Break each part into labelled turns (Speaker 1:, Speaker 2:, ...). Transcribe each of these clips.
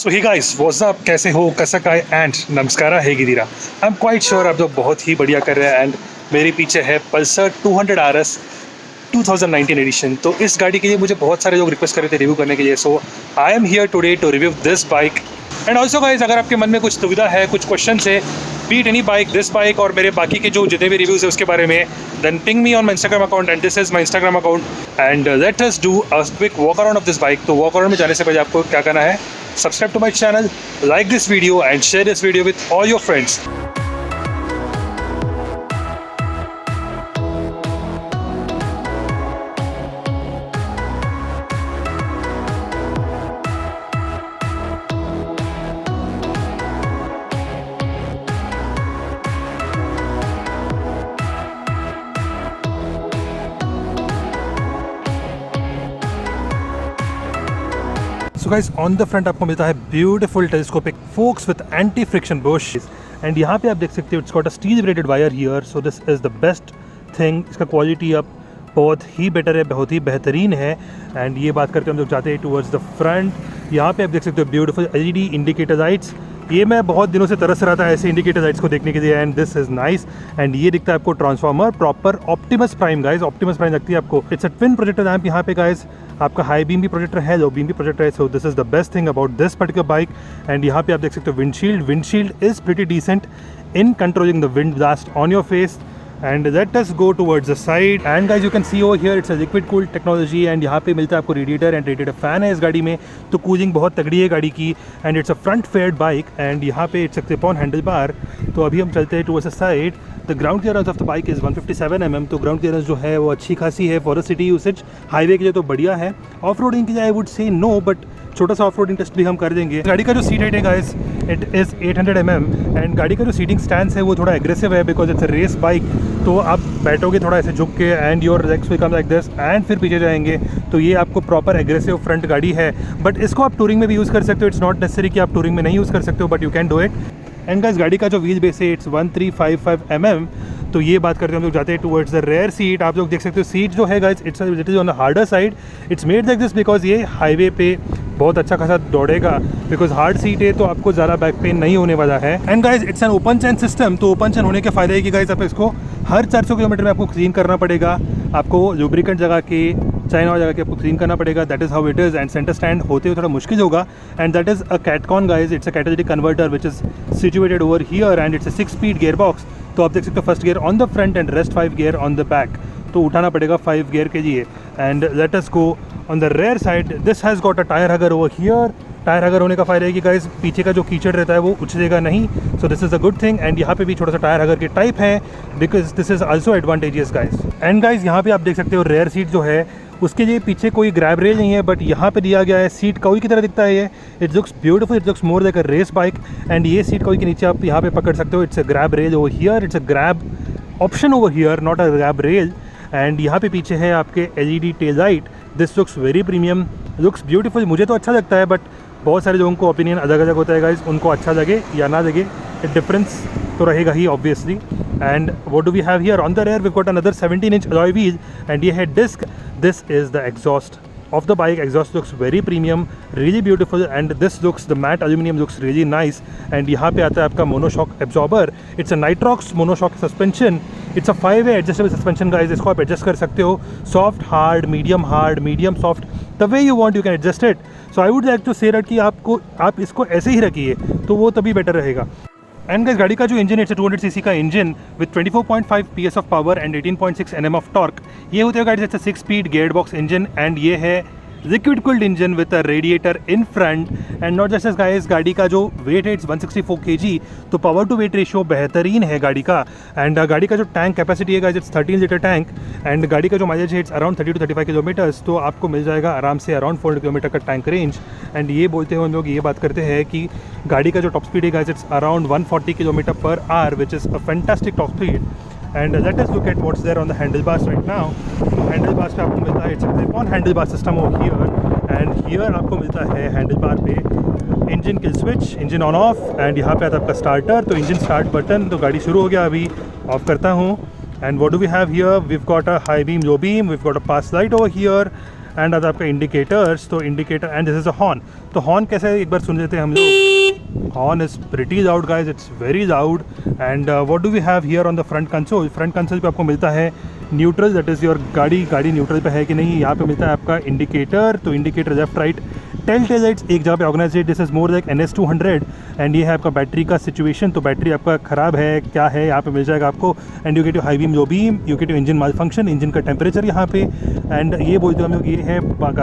Speaker 1: सो ही guys what's up, कैसे हो, कैसा काय एंड नमस्कारा है गिरीरा। आई एम क्वाइट श्योर आप लोग बहुत ही बढ़िया कर रहे हैं। एंड मेरे पीछे है पल्सर 200 RS 2019 एडिशन। तो इस गाड़ी के लिए मुझे बहुत सारे लोग रिक्वेस्ट कर रहे थे रिव्यू करने के लिए। So I am here today to review this bike. And also guys, अगर आपके मन में कुछ दुविधा है, कुछ क्वेश्चन है, beat any bike, this bike और मेरे बाकी के जो जितने भी रिव्यूज़ है उसके बारे में, then ping me on my Instagram account and this is my Instagram account and let us do a quick walk around of this bike. तो वॉक अराउंड में जाने से पहले आपको क्या करना है, subscribe to my channel, like this video and share this video with all your friends. So guys, on the front आपको मिलता है beautiful telescopic forks with anti friction bush and यहाँ पे आप देख सकते हो it's got a steel braided wire here. So this is the best thing. इसका क्वालिटी अब बहुत ही बेटर है, बहुत ही बेहतरीन है। एंड ये बात करके हम लोग जाते हैं टूवर्ड्स द फ्रंट। यहाँ पे आप देख सकते हो ब्यूटीफुल LED इंडिकेटर लाइट्स। ये मैं बहुत दिनों से तरस रहा था ऐसे इंडिकेटर लाइट्स को देखने के लिए and this is nice. And ये दिखता है आपको transformer proper Optimus prime guys, Optimus prime लगती है आपको। It's a twin projector lamp यहाँ पे गाइस, आपका हाई बीम भी प्रोजेक्टर है, लो बीम भी प्रोजेक्टर है। So this is the best thing about this particular bike. And यहाँ पे आप देख सकते हो windshield is pretty decent in controlling the wind blast on your face. And let us go towards the side and guys you can see over here it's a liquid cooled technology and यहाँ पे मिलता है आपको radiator and radiator fan है इस गाड़ी में। तो कूलिंग बहुत तगड़ी है गाड़ी की and it's a front faired bike and यहाँ पे इट्स सकते अपॉन हैंडल बार। तो अभी हम चलते हैं towards the side. The ground clearance of the bike is 157 mm। तो ग्राउंड क्लियरेंस जो है वो अच्छी खासी है फॉर सिटी यूसेज। हाईवे के लिए तो बढ़िया है, ऑफ रोडिंग के लिए I would say no, but छोटा सा ऑफ रोडिंग टेस्ट भी हम कर देंगे। गाड़ी का जो सीट हाइट है guys it is 800 mm and गाड़ी का जो सीटिंग स्टैंड है वो थोड़ा एग्रेसिव है because it's a race bike. तो आप बैठोगे थोड़ा ऐसे झुक के and your legs will come like this and फिर पीछे जाएंगे। तो ये आपको प्रॉपर एग्रेसिव फ्रंट गाड़ी है, बट इसको आप टूरिंग में भी यूज़ कर सकते हो। इट्स नॉट नेसेसरी कि आप टूरिंग में नहीं यूज़ कर सकते हो, but you can do it. And guys गाड़ी का जो व्हील बेस है इट्स 1355 mm। तो ये बात करते हैं हम लोग जाते हैं टुवर्ड्स द रेयर सीट। आप लोग देख सकते हो सीट जो है guys it's on the harder side. It's made like this because ये हाईवे पे बहुत अच्छा खासा दौड़ेगा बिकॉज हार्ड सीट है तो आपको ज़्यादा बैक पेन नहीं होने वाला है। And guys it's an open chain system. तो ओपन चैन होने के फायदे है कि गाइस आप इसको हर 400 किलोमीटर में आपको क्लीन करना पड़ेगा, आपको लुब्रिकेंट जगह के चाइना वाला जगह के आपको क्लीन करना पड़ेगा। That is how it is. And centre stand होते हुए थोड़ा मुश्किल होगा and that is a catcon guys. It's a catalytic converter which is situated over here and it's a 6-speed gear box. तो आप देख सकते हो first gear on the front and rest 5 gear on the back. तो उठाना पड़ेगा 5 gear के लिए। And let us go on the rear side. This has got a tyre hugger over here. Tyre hugger होने का फ़ायदा है कि गाइस पीछे का जो कीचड़ रहता है वो उछलेगा नहीं। सो this is a good thing. And यहाँ पे भी छोटा सा टायर हगर के टाइप है because this is also advantageous guys. And guys यहाँ पे आप देख सकते हो रेयर सीट जो है उसके लिए पीछे कोई ग्रैब रेल नहीं है, बट यहाँ पे दिया गया है सीट कवी की तरह दिखता है ये। It looks beautiful, it looks more like a race bike. And ये सीट कवी के नीचे आप यहाँ पे पकड़ सकते हो। It's a grab rail over here, it's a grab option over here, not a grab rail. And यहाँ पे पीछे है आपके LED tail light. This looks very premium, looks beautiful. मुझे तो अच्छा लगता है बट बहुत सारे लोगों को ओपिनियन अलग अलग होता है गाइस, उनको अच्छा लगे या ना लगे, डिफरेंस तो रहेगा ही obviously. And what do we have here on the rear, we got another 17-inch alloy wheel and ये है disc. This is the exhaust of the bike. Exhaust looks very premium, really beautiful and this looks, the matte aluminum looks really nice. And यहाँ पे आता है आपका monoshock absorber. It's a Nitrox monoshock suspension. It's a 5-way adjustable suspension guys. इसको आप adjust कर सकते हो soft, hard, medium soft, the way you want you can adjust it. So I would like to say that कि आप इसको ऐसे ही रखिए तो वो तभी बेटर रहेगा। एंड गाइस गाड़ी का जो इंजन है 200 cc का engine with 24.5 PS of power and 18.6 Nm of torque. ये होते हैं guys it's a 6-speed gear box engine and ये है liquid cooled engine with a radiator in front. And not just S guys, गाड़ी का जो wait है it's 164 kg। तो पावर टू वेट रेशियो बेहतरीन है गाड़ी का। एंड गाड़ी का जो टैंक कैपेसिटी है guys it's 13 litre tank and गाड़ी का जो माइलेज है इट्स अराउंड 30 to 35 किलोमीटर्स। तो आपको मिल जाएगा आराम से अराउंड 400 किलोमीटर का टैंक रेंज। एंड ये बोलते हुए हम लोग ये बात करते हैं कि गाड़ी का जो टॉप स्पीड है guys it's around 140 km/h which is a fantastic top speed. And let us look at what's there on the handle bars right now. तो हैंडल बार्स पे आपको मिलता है it's on handle bar system over here and here आपको मिलता है handle bar पे engine kill switch, engine on off and यहाँ पे आता है आपका स्टार्टर। तो इंजन स्टार्ट बटन, तो गाड़ी शुरू हो गया, अभी ऑफ करता हूँ। And what do we have here, we have got a high beam, low beam, we have got a pass light over here and आता है आपका इंडिकेटर्स, तो indicator and this is a horn. तो horn कैसे है एक बार सुन लेते हैं हम लोग। Horn is pretty loud guys, it's very loud. And what do we have here on the front console. Front console पे आपको मिलता है न्यूट्रल, दैट इज़ योर गाड़ी न्यूट्रल पे है कि नहीं। यहाँ पे मिलता है आपका इंडिकेटर, तो indicator left right. Tail lights एक जगह पे ऑर्गेनाइज है, this is more like NS200। And ये है आपका बैटरी का सिचुएशन, तो बैटरी आपका ख़राब है क्या है यहाँ पे मिल जाएगा आपको। And you get your high beam, low beam, you get your engine mall function, engine का टेम्परेचर यहाँ पे। एंड ये बोलते हैं हम लोग, ये है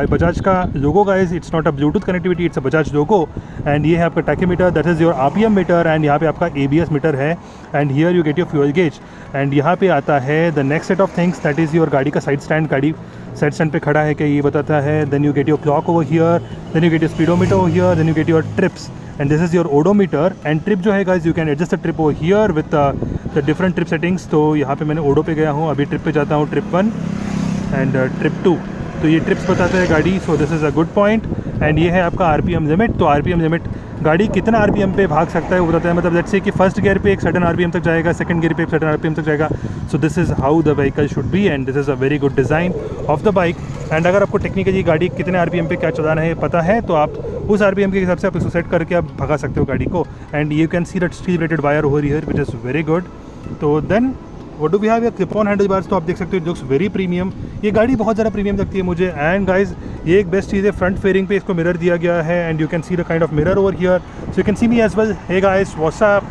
Speaker 1: बजाज का logo guys, it's not a Bluetooth connectivity, it's a Bajaj logo. And ये है आपका tachometer, that is your RPM meter. And यहाँ पे आपका ABS मीटर है। And here you get your fuel gauge. And यहाँ पे आता है the next set of things, that is your गाड़ी का साइड स्टैंड। गाड़ी साइड स्टैंड पे खड़ा है कि ये बताता है। Then you get your clock over here, then you get your speedometer over here, then you get your trips and this is your odometer. And trip जो है guys, you can adjust the trip over here with the different trip settings. तो यहाँ पे मैंने ओडो पे गया हूँ, अभी ट्रिप पे जाता हूँ, ट्रिप 1 एंड ट्रिप 2। तो ये ट्रिप्स बताता है गाड़ी, सो this is a good point. And ये है आपका RPM लिमिट, तो RPM लिमिट गाड़ी कितना RPM पे भाग सकता है वो बताता है। मतलब लेट्स से कि फर्स्ट गियर पे एक सर्टेन RPM तक जाएगा, सेकंड गियर पे एक सर्टेन RPM तक जाएगा। सो this is how the vehicle should be and this is a very good design of the bike. And अगर आपको टेक्निकली गाड़ी कितने RPM पे क्या चलाना है पता है, तो आप उस RPM के हिसाब से आप इसको सेट करके आप भगा सकते हो गाड़ी को। And you can see that steel plated wire over here which is very good. तो then what do we have, clip on handle bars, तो आप देख सकते हो लुक्स वेरी प्रीमियम। ये गाड़ी बहुत ज़्यादा प्रीमियम लगती है मुझे। एंड गाइज ये एक बेस्ट चीज़ है, फ्रंट फेयरिंग पे इसको मिरर दिया गया है। And you can see the kind of mirror over here, so you can see me as well. Hey guys what's up.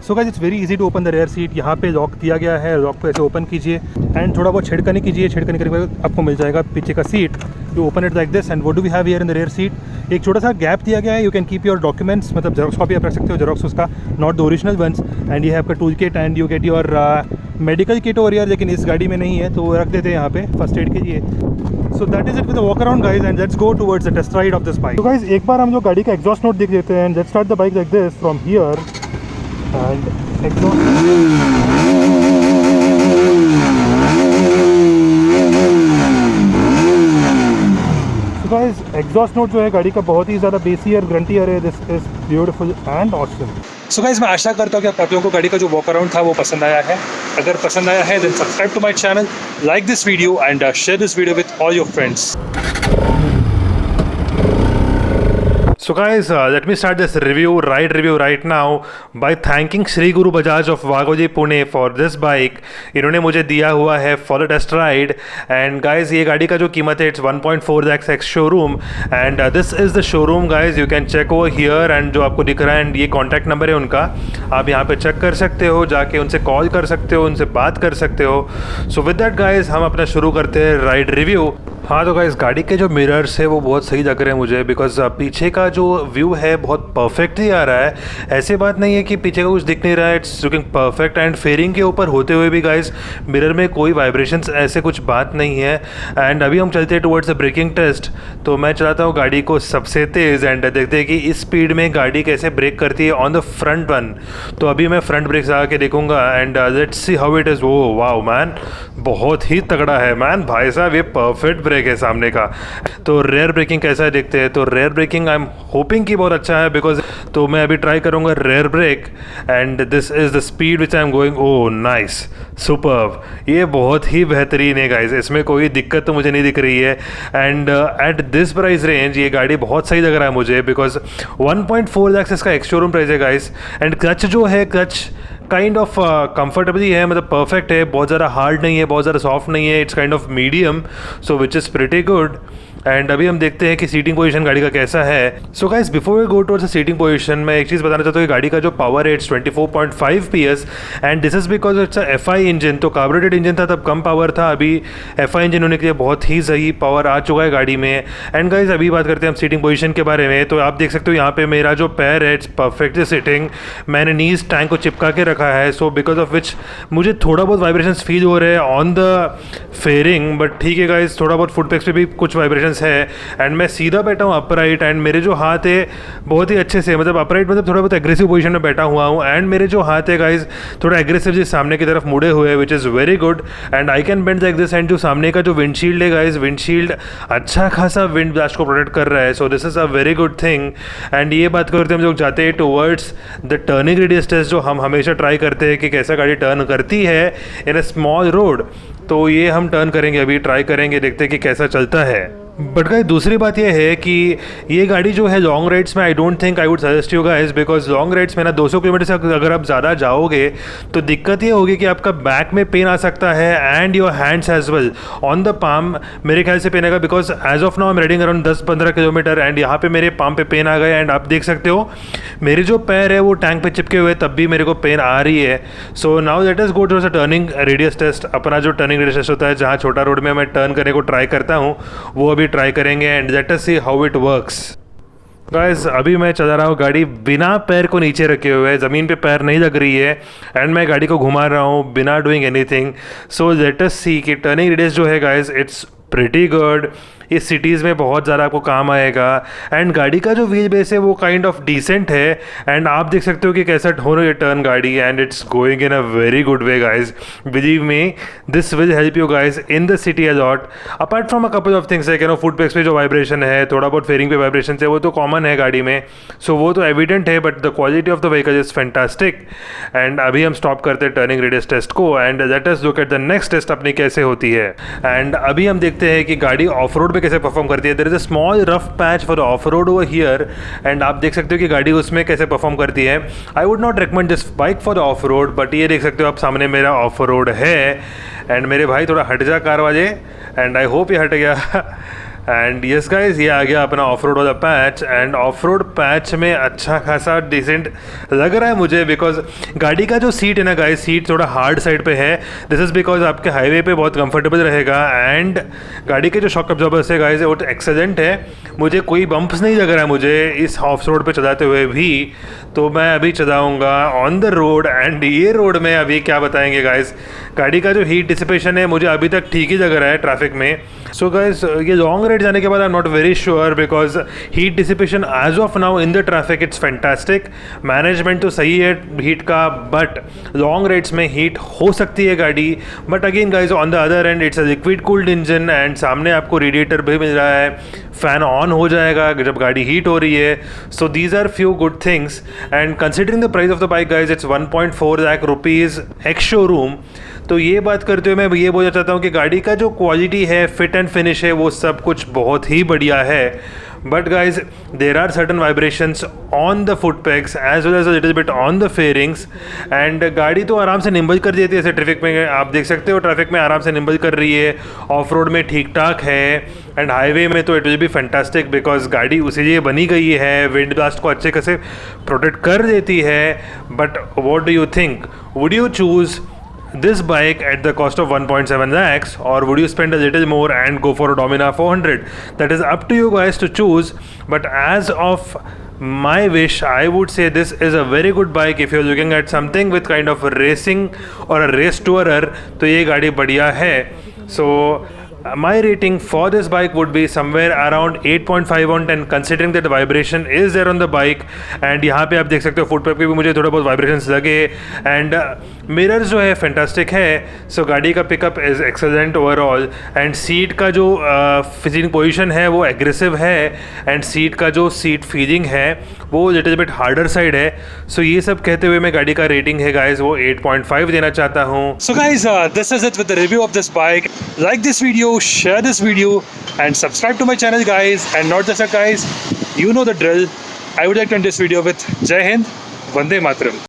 Speaker 1: So guys it's very easy to open the rear seat. यहाँ पे lock दिया गया है, lock को ऐसे open कीजिए and थोड़ा बहुत छेड़खानी कीजिए। छेड़खानी करने के बाद आपको मिल जाएगा पीछे का seat. You open it like this and what do we have here in the rear seat, एक छोटा सा गैप दिया गया है। You can keep your documents, मतलब जेरोक्स कॉपी आप रख सकते हो, जेरोक्स उसका, not the original ones. And ये है आपका tool kit and you get your medical kit over here, लेकिन इस गाड़ी में नहीं है तो रख देते हैं यहाँ पे फर्स्ट एड के लिए। So that is it with the walk around guys and let's go towards the test ride of this bike. तो गाइज एक बार हम लोग गाड़ी का एग्जॉस्ट नोट देख लेते हैं and let's start the bike like this from here and exhaust. Guys exhaust note जो है गाड़ी का बहुत ही ज़्यादा बेसी और ग्रंटियर है। This is beautiful and awesome. So guys मैं आशा करता हूँ कि आप लोगों को गाड़ी का जो वॉक अराउंड था वो पसंद आया है। अगर पसंद आया है then subscribe to my channel, like this video and share this video with all your friends. So guys, let me start this ride review right now by thanking Sri Guru Bajaj of Wagholi Pune for this bike. इन्होंने मुझे दिया हुआ है for the test ride and guys ये गाड़ी का जो कीमत है it's 1.4 lakhs ex showroom and this is the showroom guys, you can check over here and जो आपको दिख रहा है and ये कॉन्टैक्ट नंबर है उनका, आप यहाँ पे चेक कर सकते हो, जाके उनसे कॉल कर सकते हो, उनसे बात कर सकते हो। So with that guys हम अपना शुरू करते हैं राइड रिव्यू। हाँ तो गाइस गाड़ी के जो मिरर्स है वो बहुत सही लग रहे हैं मुझे, बिकॉज पीछे का जो व्यू है बहुत परफेक्ट ही आ रहा है। ऐसी बात नहीं है कि पीछे का कुछ दिख नहीं रहा है, it's looking perfect. And fairing के ऊपर होते हुए भी गाइस मिरर में कोई वाइब्रेशंस ऐसे कुछ बात नहीं है। एंड अभी हम चलते हैं टुवर्ड्स द ब्रेकिंग टेस्ट। तो मैं चलाता हूँ गाड़ी को सबसे तेज़ एंड देखते हैं कि इस स्पीड में गाड़ी कैसे ब्रेक करती है ऑन द फ्रंट वन। तो अभी मैं फ्रंट ब्रेक लगा के देखूंगा and let's see how it is. वो वाओ मैन, बहुत ही तगड़ा है मैन, भाई साहब ये परफेक्ट ब्रेक है सामने का। तो रेयर ब्रेकिंग कैसा है देखते हैं। तो rear braking I am hoping कि बहुत अच्छा है बिकॉज, तो मैं अभी ट्राई करूंगा rear brake and this is the speed which I am going. Oh nice, superb, ये बहुत ही बेहतरीन है गाइस, इसमें कोई दिक्कत तो मुझे नहीं दिख रही है। And at this price range ये गाड़ी बहुत सही लग रहा है मुझे बिकॉज 1.4 लाख इसका एक्स शोरूम प्राइस है गाइस। एंड क्लच जो है, क्लच काइंड ऑफ कंफर्टेबली है, मतलब परफेक्ट है, बहुत ज़्यादा हार्ड नहीं है, बहुत ज़्यादा सॉफ्ट नहीं है, it's kind of medium, so which is pretty good. And अभी हम देखते हैं कि सीटिंग पोजीशन गाड़ी का कैसा है। So guys before we go towards the seating position मैं एक चीज़ बताना चाहता हूँ कि गाड़ी का जो पावर है it's 24.5 PS and this is because it's a FI engine. तो कार्बोरेटेड इंजन था तब कम पावर था, अभी FI इंजन होने के लिए बहुत ही सही पावर आ चुका है गाड़ी में। एंड गाइस अभी बात करते हैं हम सीटिंग पोजीशन के बारे में। तो आप देख सकते हो यहाँ पे मेरा जो पैर है इट्स परफेक्टली सिटिंग, मैंने नीज टैंक को चिपका के रखा है, सो बिकॉज ऑफ विच मुझे थोड़ा बहुत वाइब्रेशंस फील हो रहे हैं ऑन द फेयरिंग, बट ठीक है गाइस, थोड़ा बहुत फुटपेक्स पे भी कुछ वाइब्रेशंस है। एंड मैं सीधा बैठा हूँ अपराइट एंड मेरे जो हाथ है बहुत ही अच्छे से, मतलब अपराइट मतलब थोड़ा बहुत एग्रेसिव पोजीशन में बैठा हुआ हूँ एंड मेरे जो हाथ है गाइज थोड़ा एग्रेसिवली सामने की तरफ मुड़े हुए, विच is very good. And I can bend like this. And जो सामने का जो विंडशील्ड है गाइज, विंडशील्ड अच्छा खासा विंड ब्लास्ट को प्रोटेक्ट कर रहा है, so this is a very good thing. And ये बात करते हम लोग जाते हैं towards the turning radius test, जो हम हमेशा ट्राई करते हैं कि कैसा गाड़ी टर्न करती है इन अ स्मॉल रोड। तो ये हम टर्न करेंगे, अभी ट्राई करेंगे, देखते हैं कि कैसा चलता है। बट गाइस दूसरी बात ये है कि ये गाड़ी जो है लॉन्ग राइड्स में I don't think I would suggest you guys, because long rides में ना 200 किलोमीटर से अगर आप ज़्यादा जाओगे तो दिक्कत ये होगी कि आपका बैक में पेन आ सकता है and your hands as well on the palm. मेरे ख्याल से पेन आएगा because as of now I am riding around 10-15 kilometre and यहाँ पे मेरे पाम पे पेन आ गए एंड आप देख सकते हो मेरे जो पैर है वो टैंक पे चिपके हुए तब भी मेरे को पेन आ रही है। So now let us go to turning radius test. अपना जो टर्निंग रेडियस टेस्ट होता है जहाँ छोटा रोड में मैं टर्न करने को ट्राई करता हूँ वो अभी ट्राई करेंगे and let us see how it works. Guys अभी मैं चला रहा हूँ गाड़ी बिना पैर को नीचे रखे हुए, ज़मीन पे पैर नहीं लग रही है एंड मैं गाड़ी को घुमा रहा हूँ बिना doing anything. So let us see कि टर्निंग रेडियस जो है गाइस इट्स प्रिटी गुड। इस सिटीज़ में बहुत ज़्यादा आपको काम आएगा एंड गाड़ी का जो व्हील बेस है वो काइंड ऑफ डिसेंट है एंड आप देख सकते हो कि कैसा हो रही है टर्न गाड़ी and it's going in a very good way guys. Believe me this will help you guys in the city a lot. Apart from a couple of things है फुट पेक्स पे जो वाइब्रेशन है, थोड़ा बहुत fairing पे vibration है, वो तो कॉमन है गाड़ी में, सो वो तो एविडेंट है, but the quality of the vehicle is fantastic. And अभी हम स्टॉप करते हैं टर्निंग रेडियस टेस्ट को and let us look at the next test अपनी कैसे होती है। एंड अभी हम देखते हैं कि गाड़ी ऑफ रोड पे कैसे परफॉर्म करती है। There is a small rough patch for off road over here and आप देख सकते हो कि गाड़ी उसमें कैसे परफॉर्म करती है। I would not recommend this bike for off road, but ये देख सकते हो आप सामने मेरा ऑफ रोड है एंड मेरे भाई थोड़ा हट जा कार वाले एंड आई होप ये हट गया। एंड यस गाइस ये आ गया अपना ऑफ रोड वाला patch end of road patch में अच्छा खासा डिसेंट लग रहा है मुझे, बिकॉज गाड़ी का जो सीट है ना गाइस, सीट थोड़ा हार्ड साइड पे है। दिस इज़ बिकॉज आपके हाईवे पे बहुत कंफर्टेबल रहेगा एंड गाड़ी के जो शॉक अब्जॉर्बर्स है गाइस वो एक्सेलेंट है। मुझे कोई बम्प्स नहीं लग रहा है मुझे इस ऑफ रोड पे चलाते हुए भी, तो मैं अभी चलाऊँगा ऑन द रोड एंड ये रोड में अभी क्या बताएंगे गाइस। गाड़ी का जो हीट डिसिपेशन है मुझे अभी तक ठीक ही लग रहा है ट्रैफिक में। सो गाइस ये लॉन्ग राइड जाने के बाद I am not very sure because heat dissipation as of now in the traffic it's fantastic. Management तो सही है हीट का, बट लॉन्ग राइड्स में हीट हो सकती है गाड़ी। But again guys on the other end it's a liquid cooled engine and सामने आपको रेडिएटर भी मिल रहा है, फैन ऑन हो जाएगा जब गाड़ी हीट हो रही है। So these are few good things and considering the price of the bike guys it's 1.4 lakh rupees ex showroom. तो ये बात करते हुए मैं ये बोलना चाहता हूँ कि गाड़ी का जो क्वालिटी है, फिट एंड फिनिश है, वो सब कुछ बहुत ही बढ़िया है। But guys there are certain vibrations on the foot pegs as well as a little bit on the fairings and गाड़ी तो आराम से निम्बल कर देती है ऐसे ट्रैफिक में। आप देख सकते हो ट्रैफिक में आराम से निम्बल कर रही है, ऑफ रोड में ठीक ठाक है एंड हाईवे में तो it will be fantastic because गाड़ी उसी लिए बनी गई है, विंड ब्लास्ट को अच्छे खासे प्रोटेक्ट कर देती है। But what do you think, would you choose this bike at the cost of 1.7 lakhs or would you spend a little more and go for a Dominar 400? That is up to you guys to choose, but as of my wish I would say this is a very good bike if you're looking at something with kind of racing or a race tourer, तो ये गाड़ी बढ़िया है। So my rating for this bike would be somewhere around 8.5 on 10 considering that the vibration is there on the bike and यहाँ पे आप देख सकते हो फुट पे भी मुझे थोड़ा बहुत वाइब्रेशंस लगे एंड मिरर्स जो है फैंटास्टिक है। सो गाड़ी का pickup is excellent overall and seat का जो फिजिंग पोजीशन है वो एग्रेसिव है एंड सीट का जो सीट फीलिंग है वो लिटिल बिट हार्डर साइड है। सो ये सब कहते हुए मैं गाड़ी का रेटिंग है गाइज वो 8.5 देना चाहता हूँ।
Speaker 2: So guys, this is it with the review of this bike. Like this video, share this video and subscribe to my channel guys, and not just that guys, you know the drill. I would like to end this video with Jai Hind, Vande Mataram.